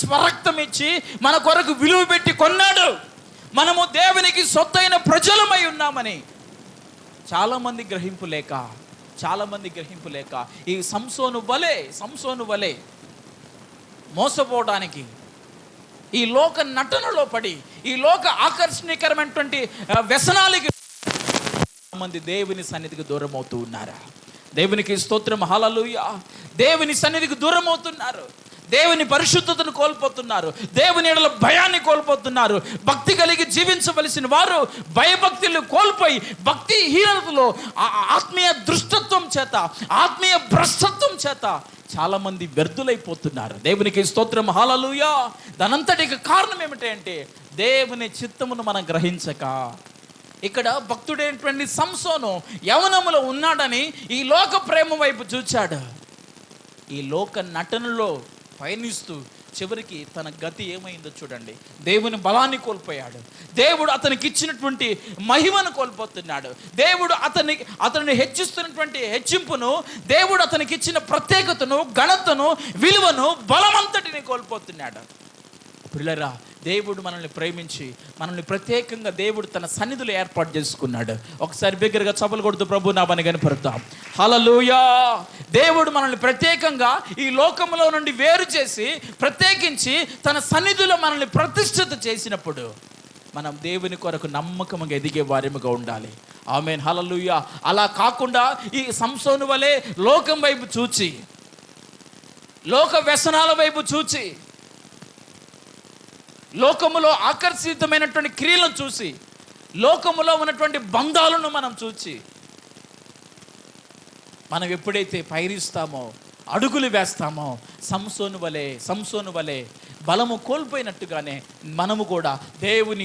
స్వరక్తం ఇచ్చి మన కొరకు విలువ పెట్టి కొన్నాడు. మనము దేవునికి సొత్తైన ప్రజలమై ఉన్నామని చాలామంది గ్రహింపు లేక ఈ సంసోను వలె మోసపోవడానికి, ఈ లోక నటనలో పడి, ఈ లోక ఆకర్షణీకరమైనటువంటి వ్యసనాలకి మంది దేవుని సన్నిధికి దూరం అవుతూ ఉన్నారా? దేవునికి స్తోత్రం, హల్లెలూయా. దేవుని సన్నిధికి దూరం అవుతున్నారు, దేవుని పరిశుద్ధతను కోల్పోతున్నారు, దేవుని ఎడల భయాన్ని కోల్పోతున్నారు. భక్తి కలిగి జీవించవలసిన వారు భయభక్తులు కోల్పోయి భక్తిహీనతలో, ఆత్మీయ దృష్టత్వం చేత, ఆత్మీయ భ్రష్టత్వం చేత చాలామంది వ్యర్థులైపోతున్నారు. దేవునికి స్తోత్రం, హల్లెలూయా. దానంతటికి కారణం ఏమిటంటే దేవుని చిత్తమును మనం గ్రహించక. ఇక్కడ భక్తుడైనటువంటి సంసోను యవనములో ఉన్నాడని ఈ లోక ప్రేమ వైపు చూచాడు. ఈ లోక నటనలో పయనిస్తూ చివరికి తన గతి ఏమైందో చూడండి. దేవుని బలాన్ని కోల్పోయాడు, దేవుడు అతనికి ఇచ్చినటువంటి మహిమను కోల్పోతున్నాడు, దేవుడు అతన్ని హెచ్చిస్తున్నటువంటి హెచ్చింపును, దేవుడు అతనికి ఇచ్చిన ప్రత్యేకతను, ఘనతను, విలువను, బలమంతటిని కోల్పోతున్నాడు. పిల్లరా, దేవుడు మనల్ని ప్రేమించి మనల్ని ప్రత్యేకంగా దేవుడు తన సన్నిధిలో ఏర్పాటు చేసుకున్నాడు. ఒకసారి బిగ్గరగా చప్పలు కొడుతూ ప్రభు నామని కనపడతాం. హల్లెలూయా. దేవుడు మనల్ని ప్రత్యేకంగా ఈ లోకంలో నుండి వేరు చేసి ప్రత్యేకించి తన సన్నిధిలో మనల్ని ప్రతిష్ఠిత చేసినప్పుడు మనం దేవుని కొరకు నమ్మకంగా ఎదిగే వారిగా ఉండాలి. ఆమేన్, హల్లెలూయా. అలా కాకుండా ఈ సంసోను వలె లోకం వైపు చూచి, లోక వ్యసనాల వైపు చూచి, లోకములో ఆకర్షితమైనటువంటి క్రియలను చూసి, లోకములో ఉన్నటువంటి బంధాలను మనం చూచి, మనం ఎప్పుడైతే పైరిస్తామో, అడుగులు వేస్తామో, సంసోను వలె బలము కోల్పోయినట్టుగానే మనము కూడా దేవుని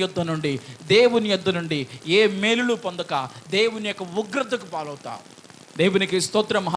యొద్ద నుండి ఏ మేలులు పొందక దేవుని యొక్క ఉగ్రతకు పాలవుతాం. దేవునికి స్తోత్రం.